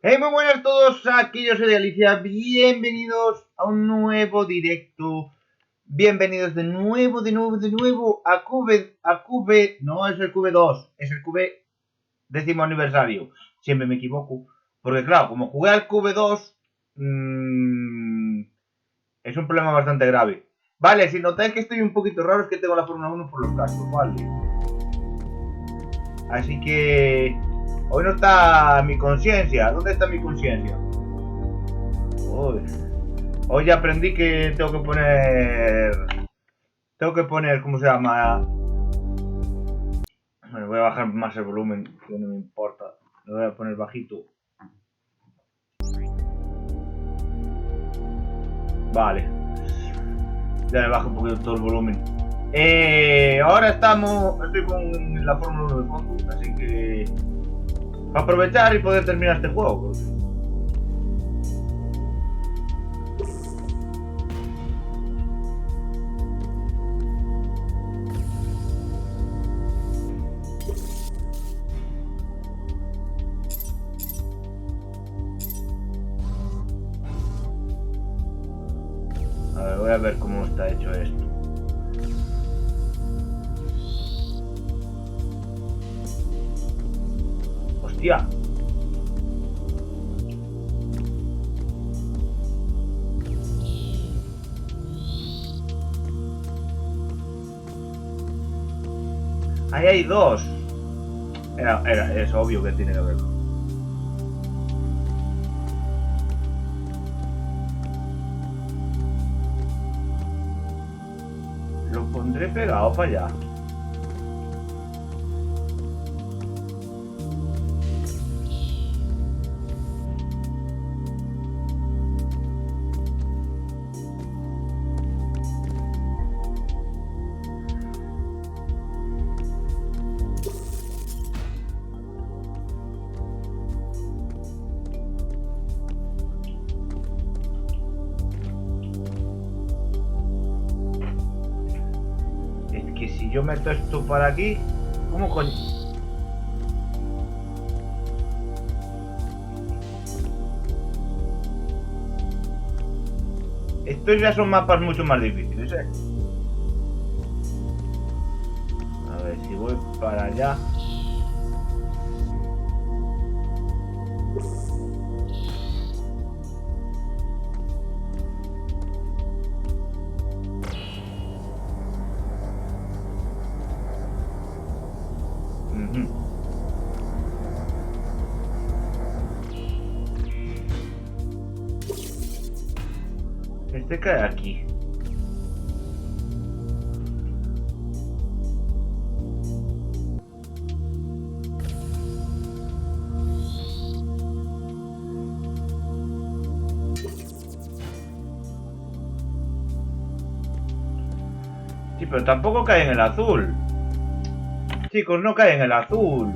Hey, muy buenas a todos, aquí yo soy Alicia, bienvenidos a un nuevo directo, bienvenidos de nuevo a QB, no es el QB2, es el QB 10º aniversario, siempre me equivoco, porque claro, como jugué al QB2, es un problema bastante grave. Vale, si notáis que estoy un poquito raro es que tengo la Fórmula 1 por los cascos, vale. Así que hoy no está mi conciencia, ¿dónde está mi conciencia? Uy. Hoy aprendí que tengo que poner, ¿cómo se llama? Bueno, voy a bajar más el volumen, que no me importa. Lo voy a poner bajito. Vale. Ya le bajo un poquito todo el volumen. Ahora estoy con la Fórmula 1 de fondo, así que para aprovechar y poder terminar este juego. A ver, voy a ver cómo está hecho esto. Hostia. Ahí hay dos. Es obvio que tiene que haberlo. Lo pondré pegado para allá. Es que si yo meto esto para aquí, ¿cómo coño? Estos ya son mapas mucho más difíciles, ¿eh? A ver si voy para allá. Ujú. Este cae aquí. Sí, pero tampoco cae en el azul. Chicos, no cae en el azul.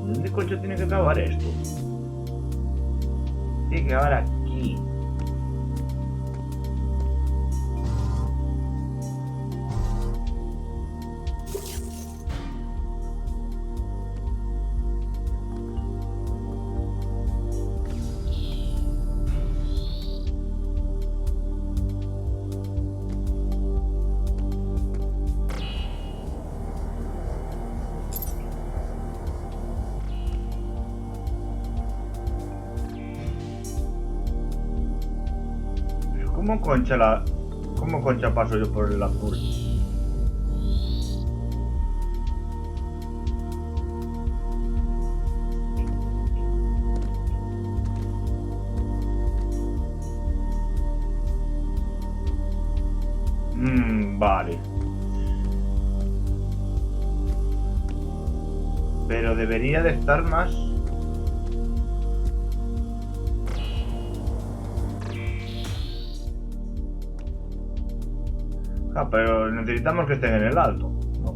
¿Dónde coño tiene que acabar esto? Tiene que acabar aquí. ¿Cómo concha ¿Cómo concha paso yo por el azul? Vale. Pero debería de estar más. Ah, pero necesitamos que estén en el alto. No.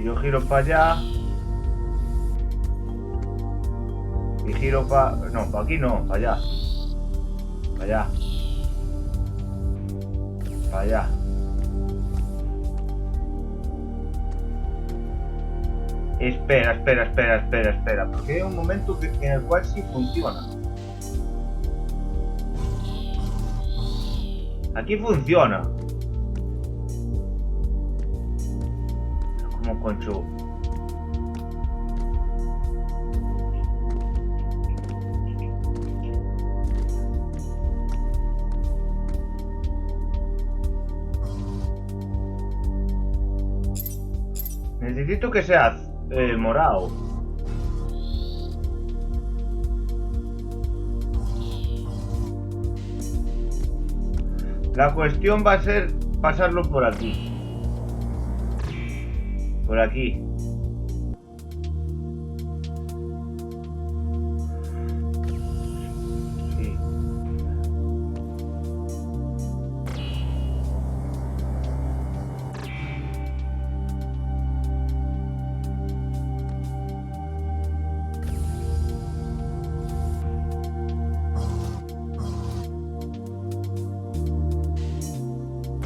Si yo giro para allá y giro para... No, para aquí no, para allá. Para allá. Para allá. Espera. Porque hay un momento en el cual sí funciona. Aquí funciona. Como concho. Necesito que sea morado. La cuestión va a ser pasarlo por aquí. Por aquí. Sí.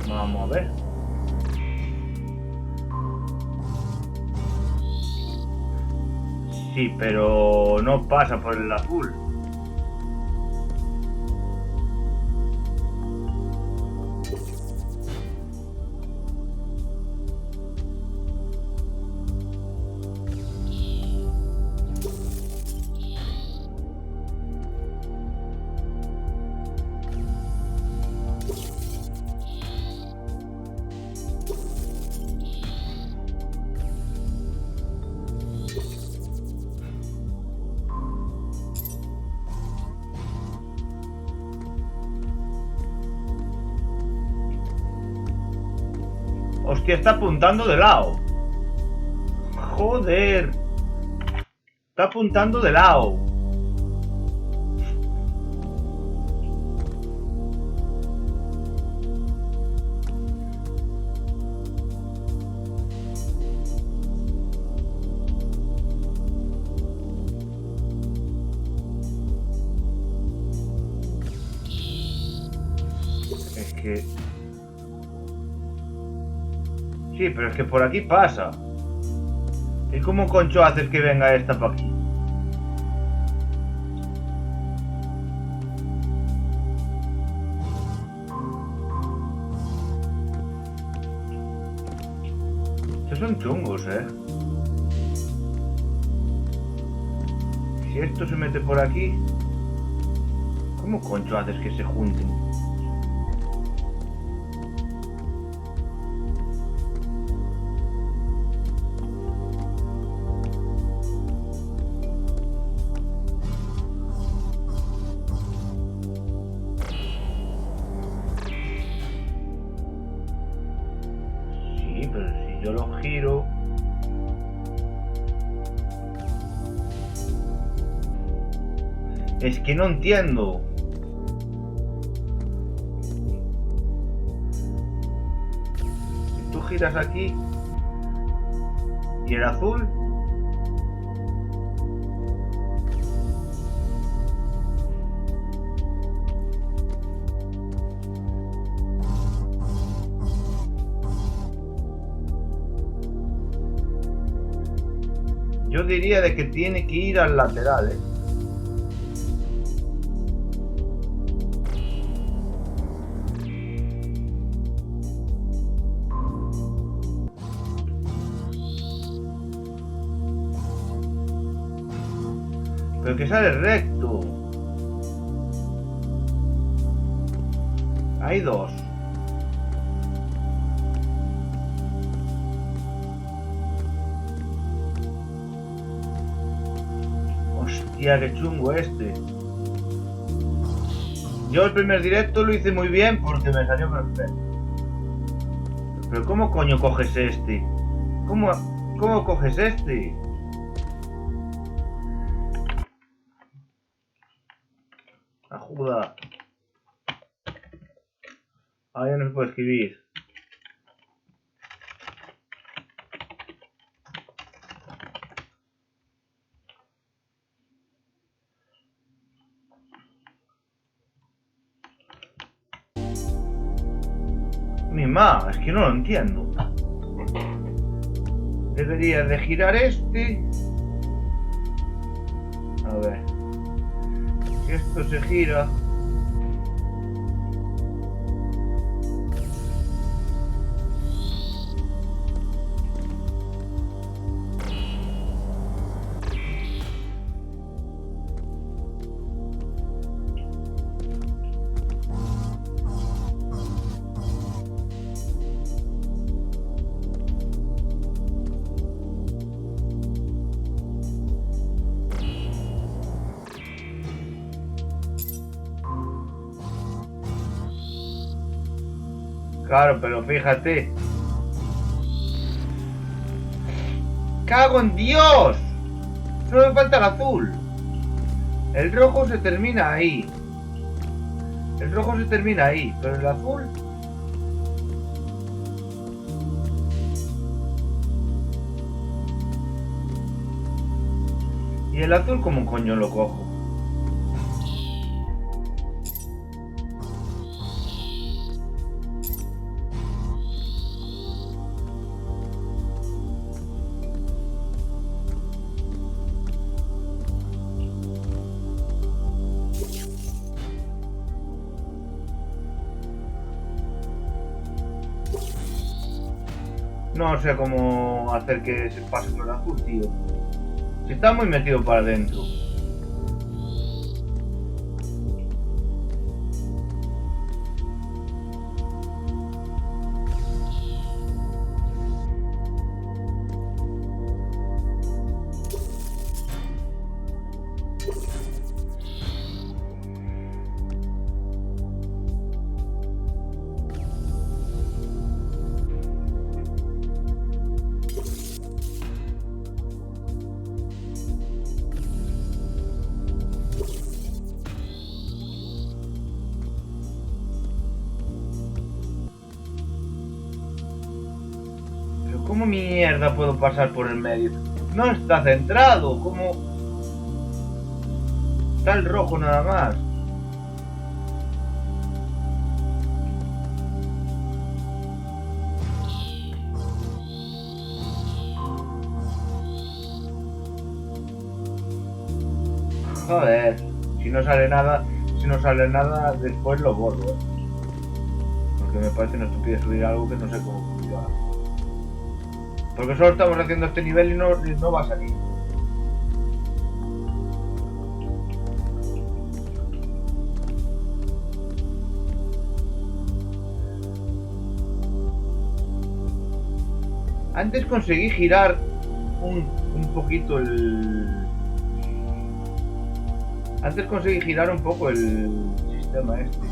Vamos a ver. Sí, pero no pasa por el azul. Hostia, está apuntando de lado. Joder. Está apuntando de lado. Es que... Sí, pero es que por aquí pasa. ¿Y cómo concho haces que venga esta para aquí? Estos son chungos, Si esto se mete por aquí, ¿cómo concho haces que se junten? Sí, pero si yo lo giro... Es que no entiendo. Si tú giras aquí... ¿Y el azul? Yo diría de que tiene que ir al lateral, Pero que sale recto. Hay dos. Hostia, qué chungo este. Yo el primer directo lo hice muy bien porque me salió perfecto. Pero ¿cómo coño coges este? ¿Cómo coges este? Ajuda. Ah, ya no se puede escribir. Mima, es que no lo entiendo. Debería de girar este. A ver. Si esto se gira. Claro, pero fíjate. ¡Cago en Dios! Solo me falta el azul. El rojo se termina ahí. El rojo se termina ahí, pero el azul... ¿Y el azul cómo coño lo cojo? No sé cómo hacer que se pase por el azul, tío. Si está muy metido para adentro. ¿Cómo mierda puedo pasar por el medio? No está centrado, ¿cómo? Está el rojo nada más. Joder, si no sale nada, después lo borro, Porque me parece una estupidez subir algo que no sé cómo funciona. Porque solo estamos haciendo este nivel y no va a salir. Antes conseguí girar un poquito el... Antes conseguí girar un poco el sistema este.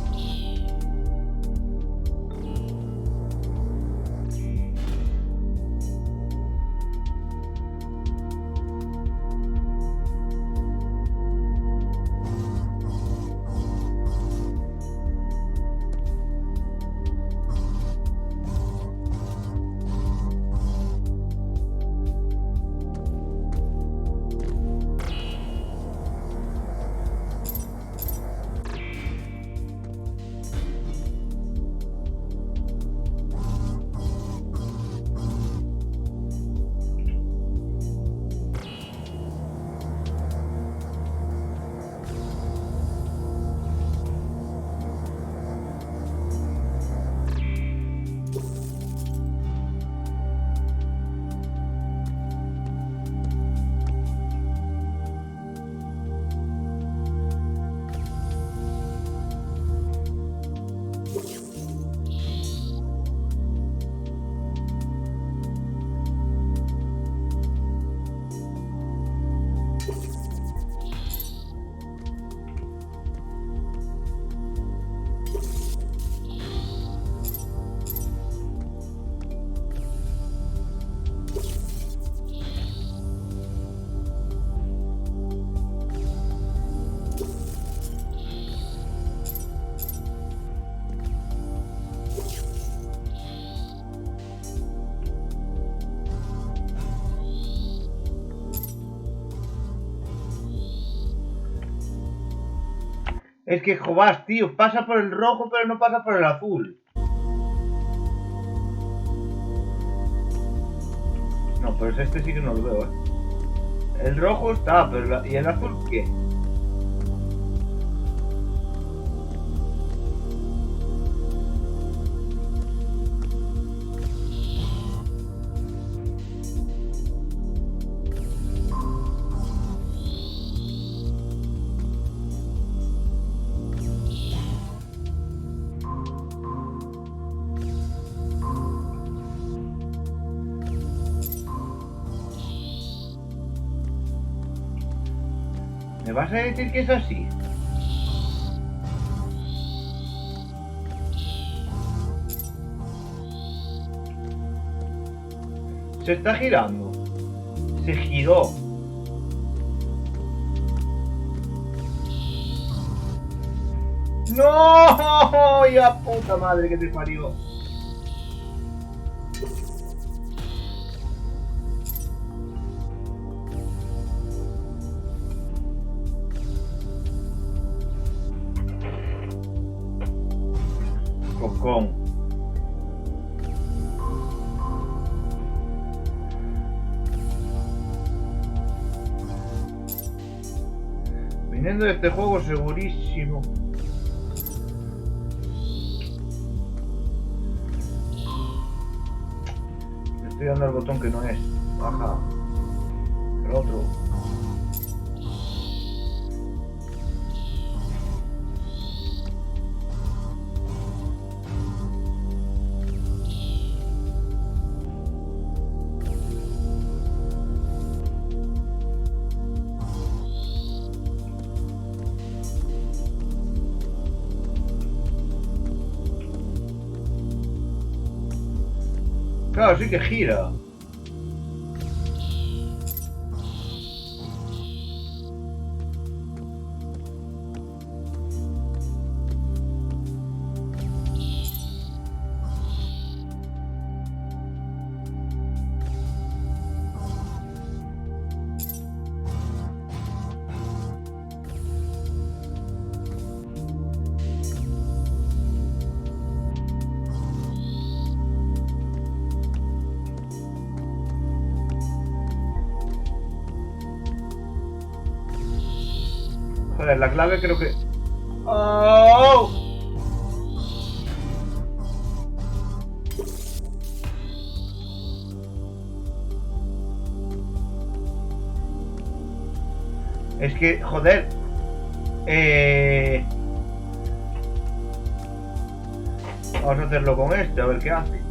Es que, joder, tío, pasa por el rojo pero no pasa por el azul. No, pues este sí que no lo veo, ¿eh? El rojo está, pero ¿y el azul qué? ¿Me vas a decir que es así? Se está girando. Se giró. ¡No! ¡Ya puta madre que te parió! Cocón. Viniendo de este juego segurísimo. Le estoy dando al botón que no es. Baja. El otro. Claro, sí que gira. Joder, la clave creo que... ¡Oh! Es que, joder... Vamos a hacerlo con este, a ver qué hace.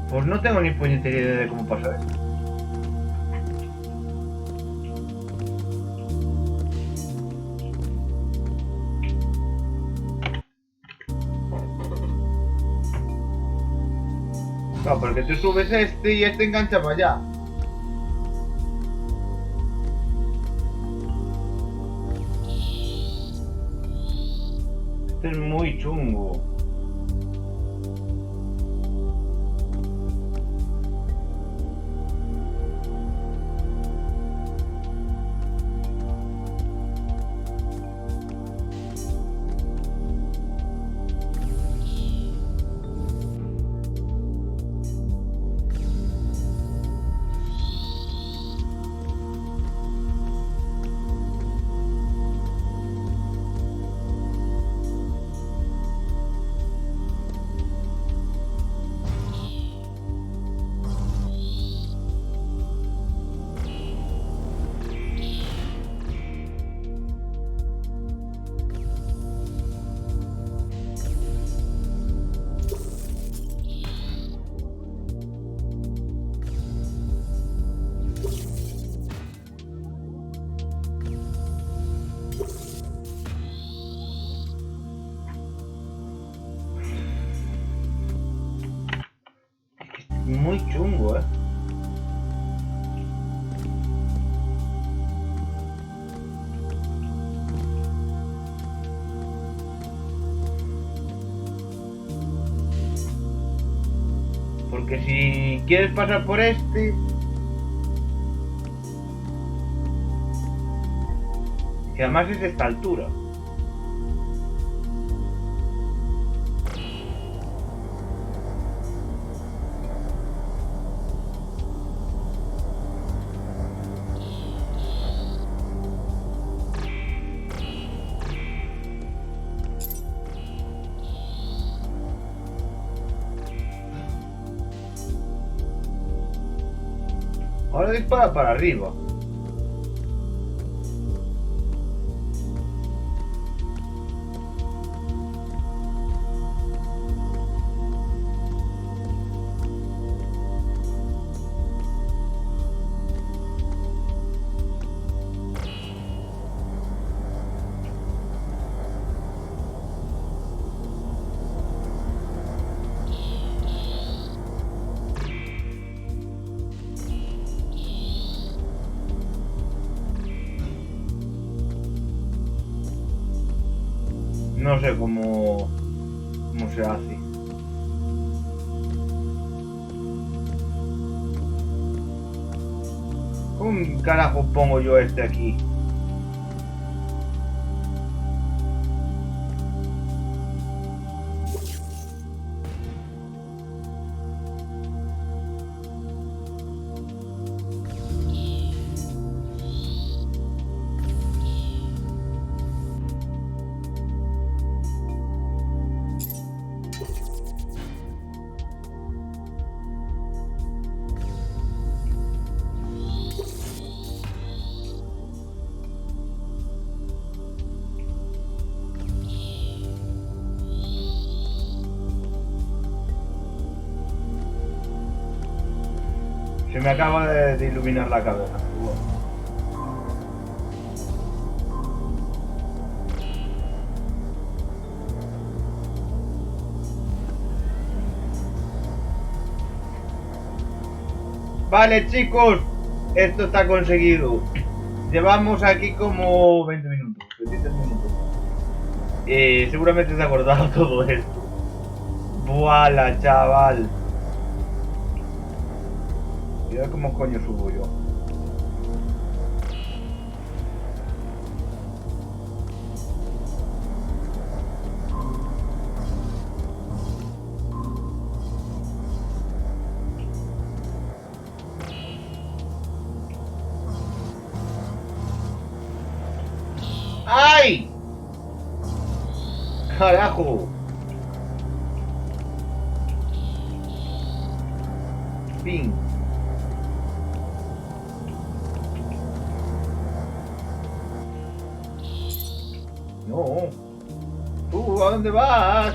Pues no tengo ni puñetera idea de cómo pasa esto. No, porque tú subes este y este engancha para allá. Este es muy chungo. muy chungo, Porque si quieres pasar por este... Que además es de esta altura. Ahora dispara para arriba. No sé cómo se hace. ¿Cómo carajo pongo yo este aquí? Se me acaba de iluminar la cabeza. Vale, chicos, esto está conseguido. Llevamos aquí como 20 minutos, 23 minutos. Seguramente se ha acordado todo esto. ¡Buala, chaval! Y a ver cómo coño subo yo. ¡Ay! ¡Carajo! Fin. No. ¿Tú a dónde vas?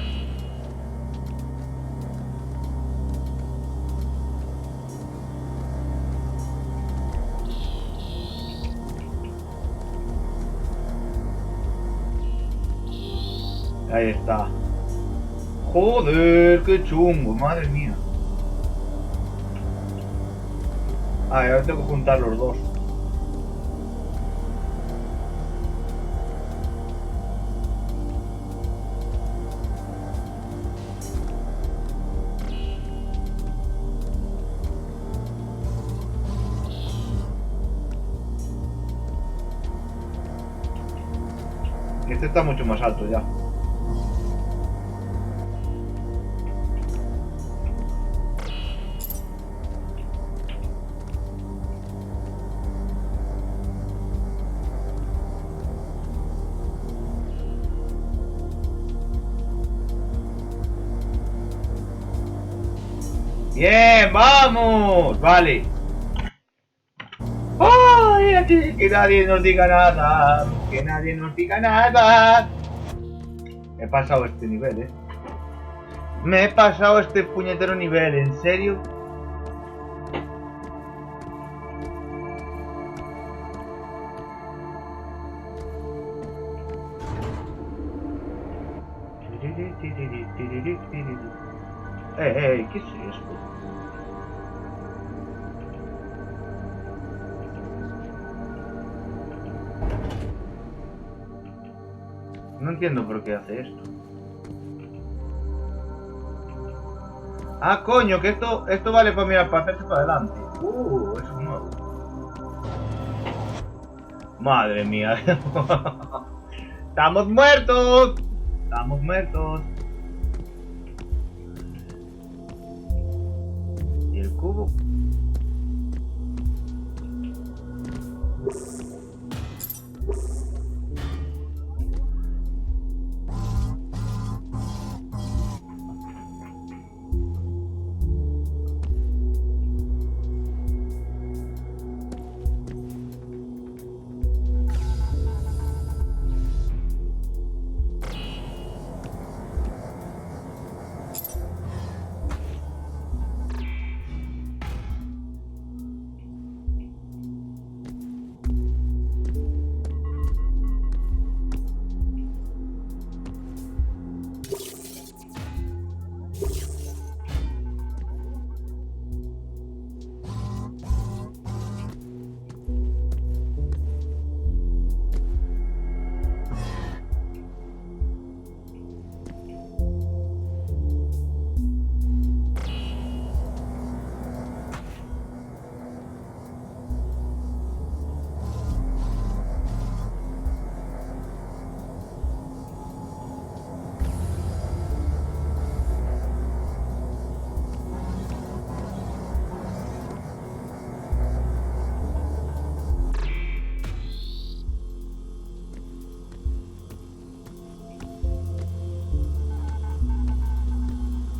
Ahí está. Joder, qué chungo, madre mía. Ah, ahora tengo que juntar los dos. Este está mucho más alto ya. Bien, vamos. Vale. ¡Ay! Que nadie nos diga nada. Que nadie nos diga nada. He pasado este nivel, Me he pasado este puñetero nivel, ¿en serio? ¿Qué es esto? No entiendo por qué hace esto. Ah, coño, que esto vale para mirar para hacerse para adelante. Eso es nuevo. Madre mía. ¡Estamos muertos! ¡Estamos muertos! ¿Y el cubo?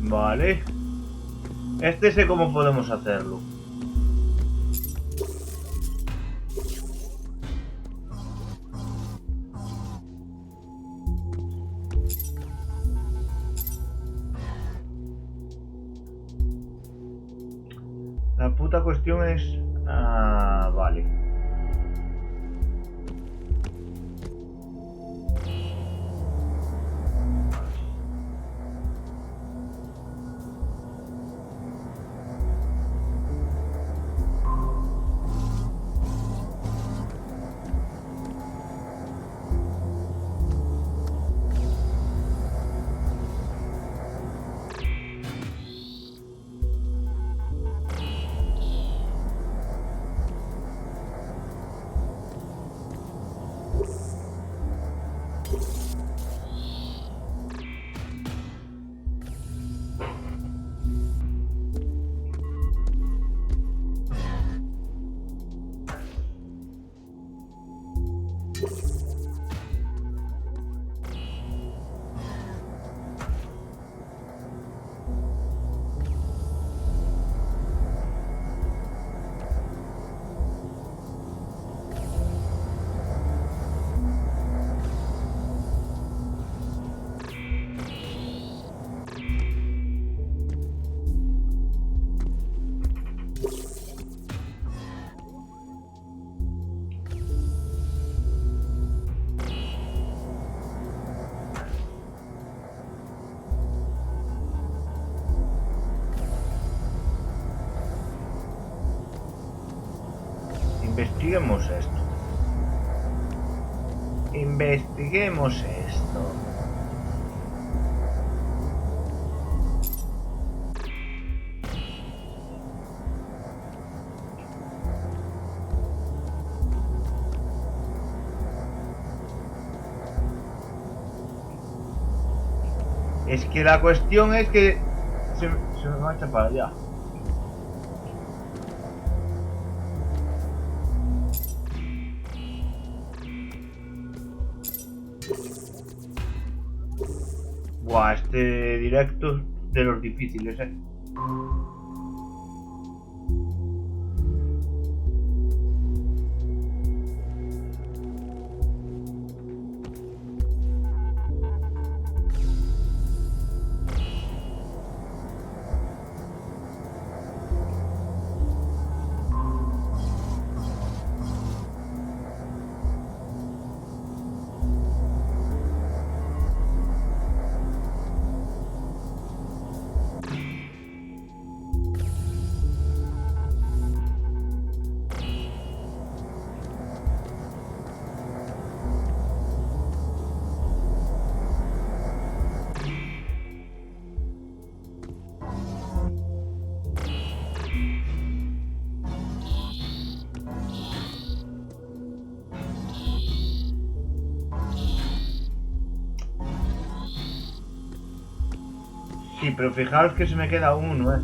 Vale. Este sé cómo podemos hacerlo. La puta cuestión es... Ah, vale. Investiguemos esto. Investiguemos esto. Es que la cuestión es que se me marcha para allá. Buah, este directo es de los difíciles, Sí, pero fijaos que se me queda uno,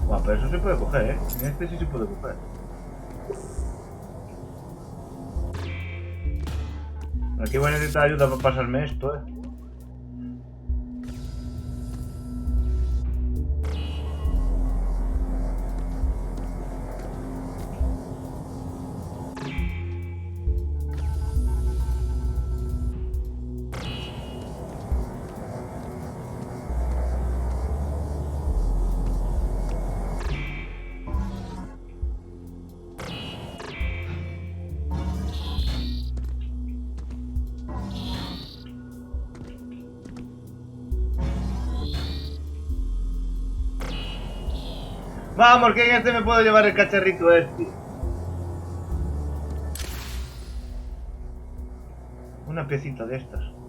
Buah, pero eso se puede coger, En este sí se puede coger. Aquí voy a necesitar ayuda para pasarme esto, Vamos, que en este me puedo llevar el cacharrito este. Una piecita de estas.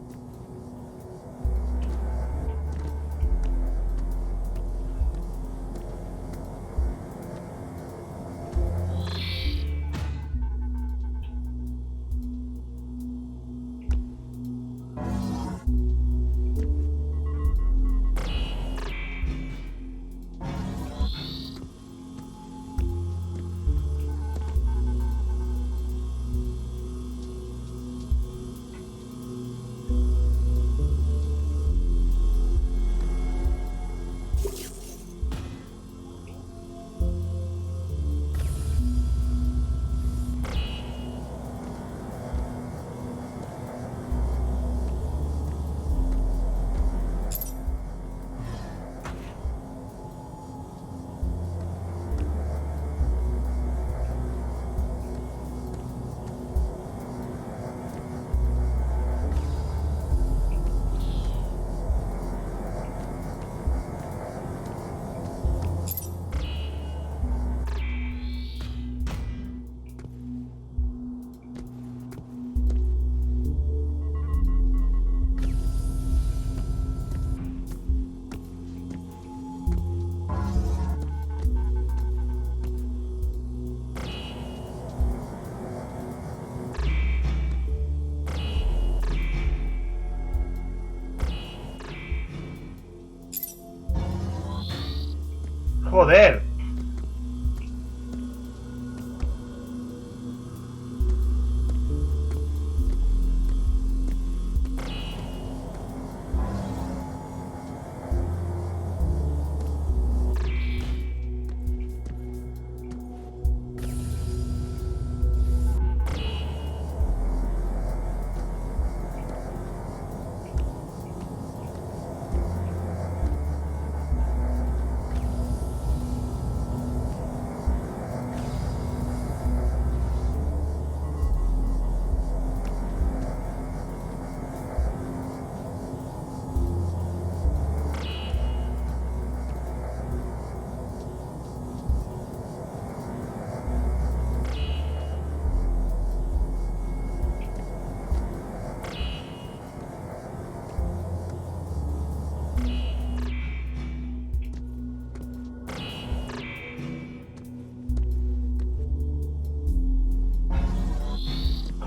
¡Joder!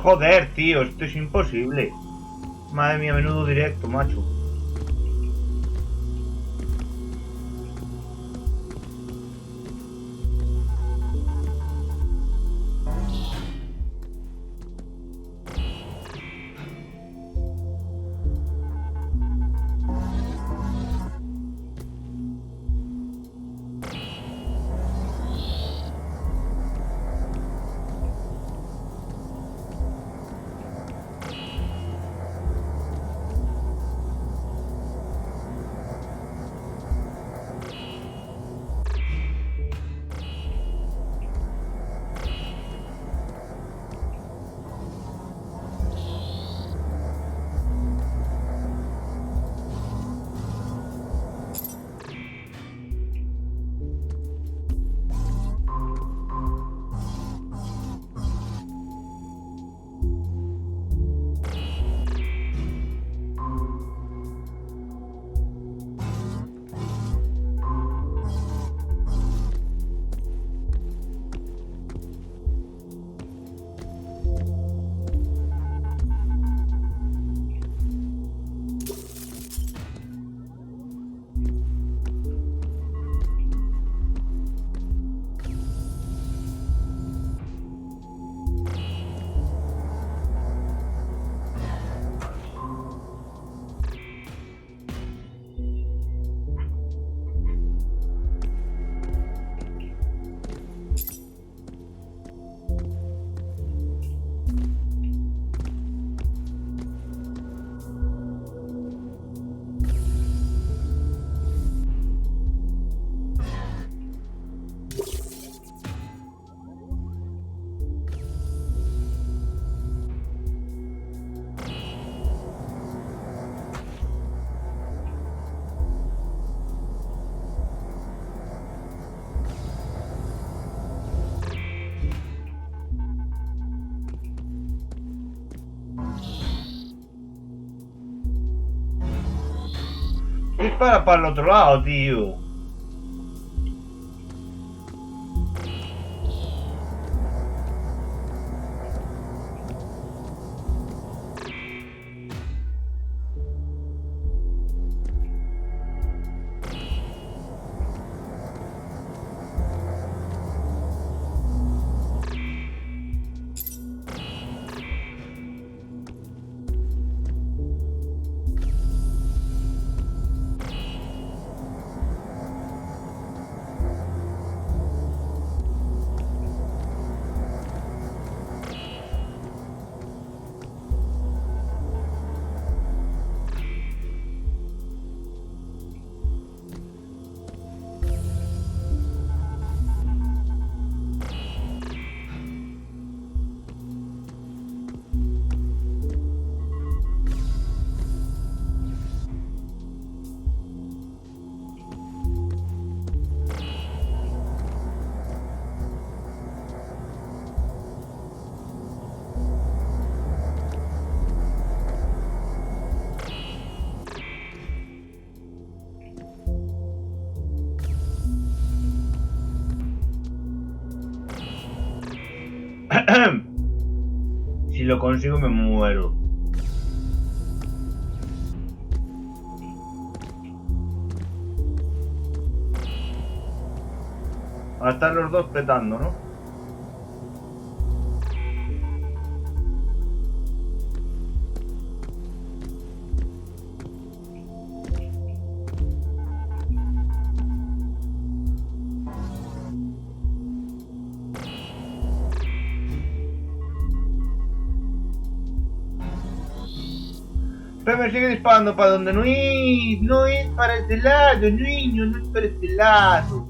Joder, tío, esto es imposible. Madre mía, menudo directo, macho. Dispara para el otro lado, tío. Si lo consigo me muero. Van a estar los dos petando, ¿no? Pero me sigue disparando para donde no es para este lado, niño, no es para este lado.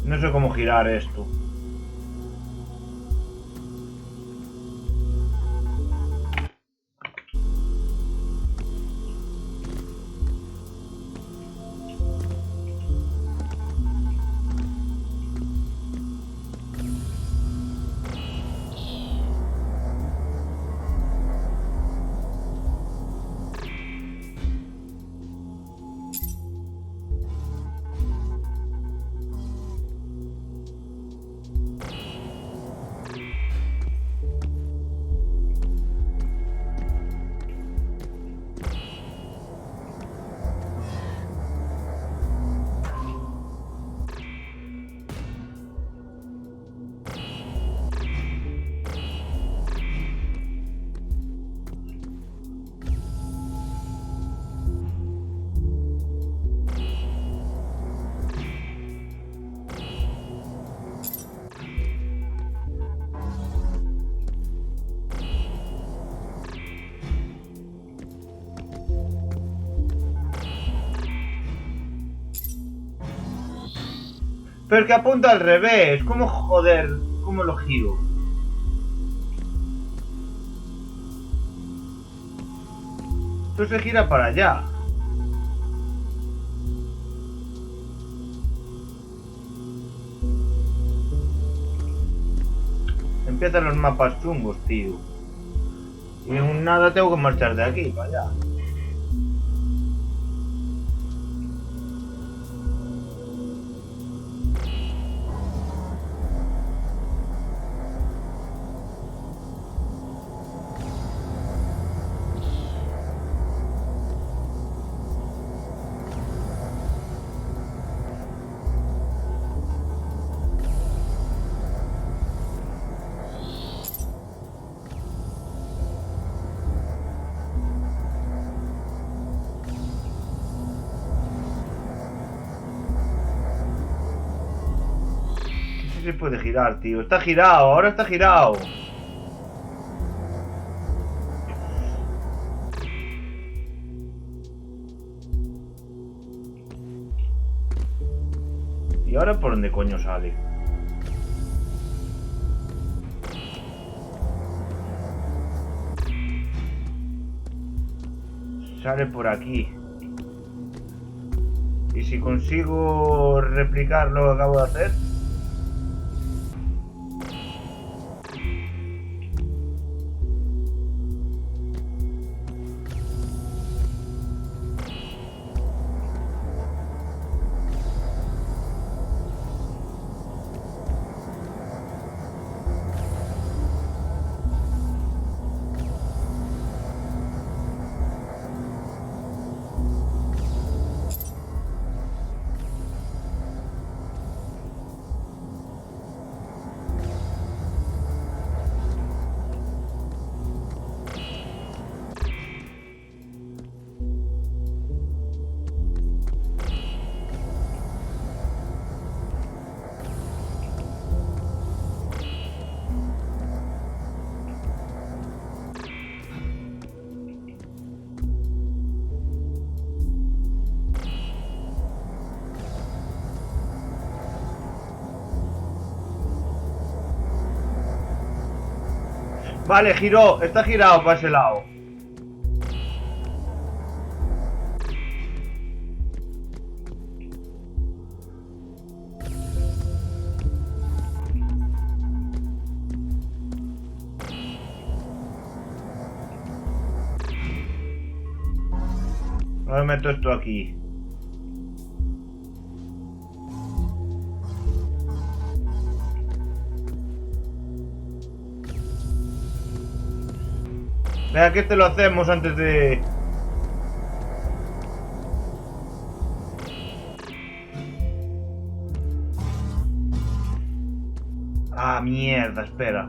No sé cómo girar esto. Pero que apunta al revés. ¿Cómo joder? ¿Cómo lo giro? Esto se gira para allá. empiezan los mapas chungos, tío. Y en nada tengo que marchar de aquí para allá. Se puede girar, tío. Está girado, ahora está girado. ¿Y ahora por dónde coño sale? Sale por aquí. ¿Y si consigo replicar lo que acabo de hacer? Vale, giró, está girado para ese lado. Ahora meto esto aquí. Venga, que este lo hacemos antes de... Ah, mierda, espera.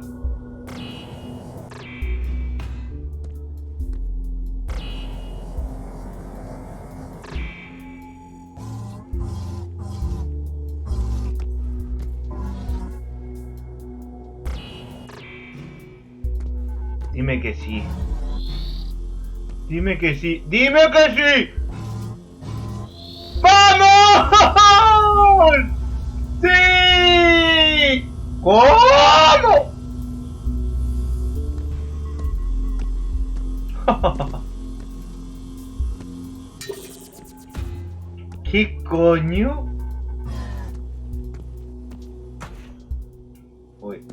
Dime que sí. Dime que sí. ¡Dime que sí! ¡Vamos! ¡Sí! ¿Cómo? ¿Qué coño? Uy.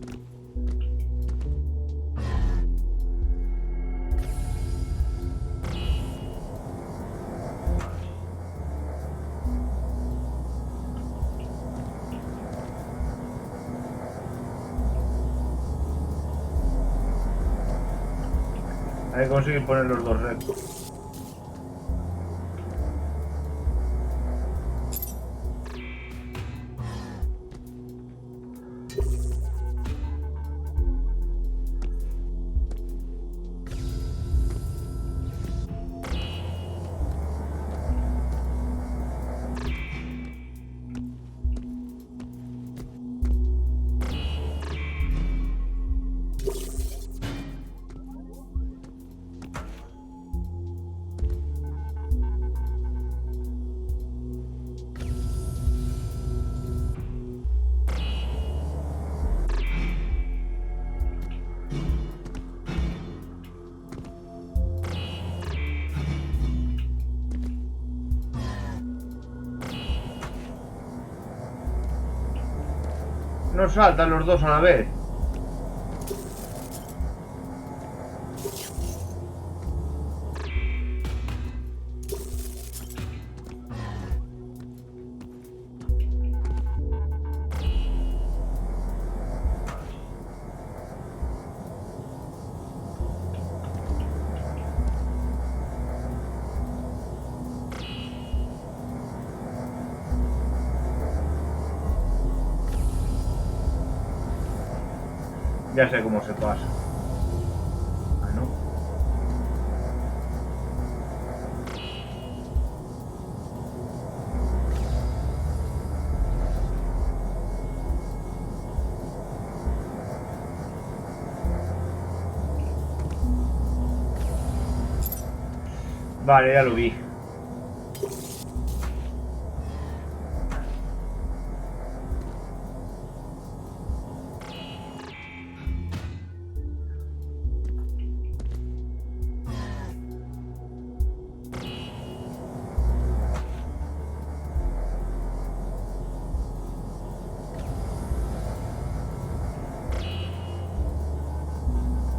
Hay que conseguir poner los dos rectos. No saltan los dos a la vez. Ya sé cómo se pasa. Ah, no. Vale, ya lo vi.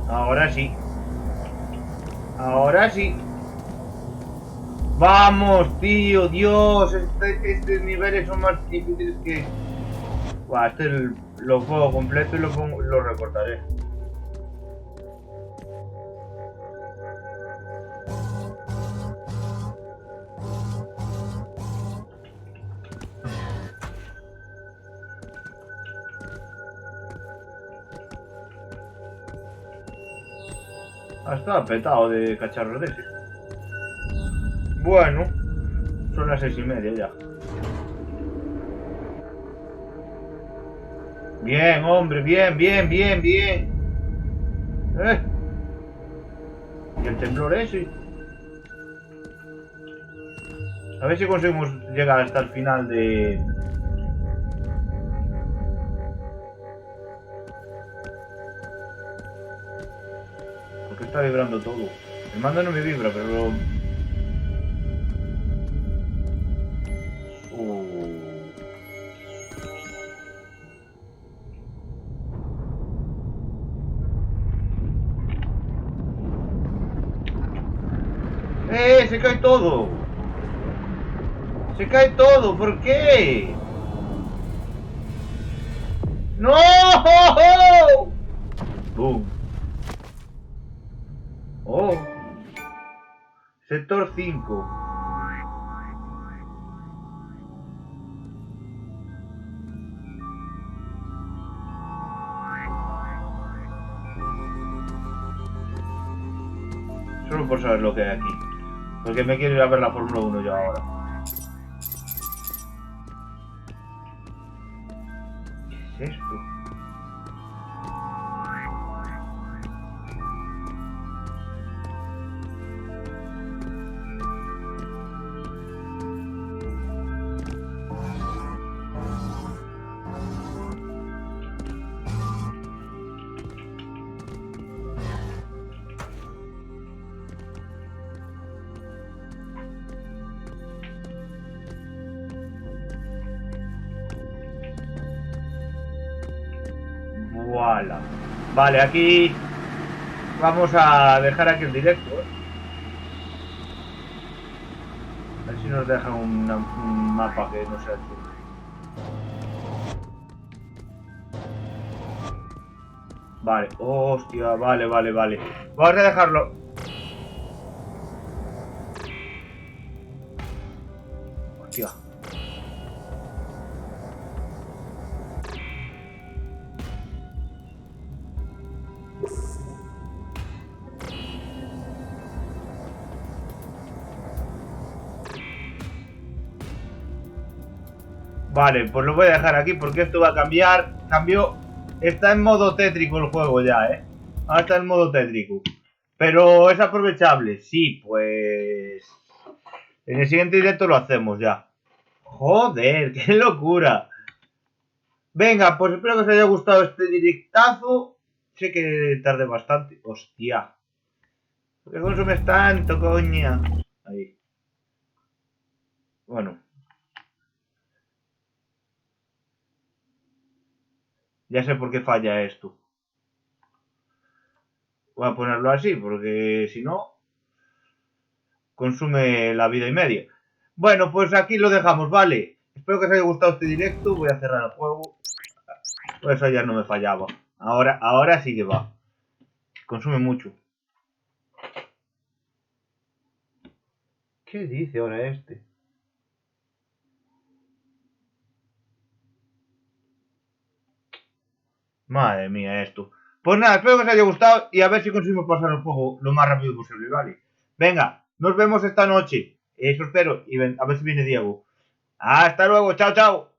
Ahora sí. Ahora sí. Vamos, tío, Dios. Estos niveles son más difíciles que... Buah, lo juego completo y lo recortaré. Ah, estaba petado de cacharros de ese. Bueno, son las 6:30 ya. Bien, hombre, bien, bien, bien, bien. ¿Eh? Y el temblor ese. A ver si conseguimos llegar hasta el final de... Porque está vibrando todo. El mando no me vibra, pero... Se cae todo. Se cae todo. ¿Por qué? ¡No! ¡Bum! Oh. Sector 5. Solo por saber lo que hay aquí. Porque me quiero ir a ver la Fórmula 1 yo ahora. ¿Qué es esto? Voilà. Vale, aquí vamos a dejar aquí el directo. A ver si nos dejan un mapa que no sea chulo. Vale, hostia, vale, vale, vale. Vamos a dejarlo. Hostia. Vale, pues lo voy a dejar aquí porque esto va a cambiar. Cambió. Está en modo tétrico el juego ya, ¿eh? Ahora está en modo tétrico. Pero es aprovechable. Sí, pues... En el siguiente directo lo hacemos ya. Joder, qué locura. Venga, pues espero que os haya gustado este directazo. Sé que tardé bastante. Hostia. ¿Por qué consumes tanto, coña? Ahí. Bueno, ya sé por qué falla esto. Voy a ponerlo así, porque si no, consume la vida y media. Bueno, pues aquí lo dejamos, ¿vale? Espero que os haya gustado este directo. Voy a cerrar el juego. Pues eso ya no me fallaba. Ahora sí que va. Consume mucho. ¿Qué dice ahora este? Madre mía, esto. Pues nada, espero que os haya gustado y a ver si conseguimos pasar el juego lo más rápido posible, ¿vale? Venga, nos vemos esta noche. Eso espero. Y a ver si viene Diego. Hasta luego, chao, chao.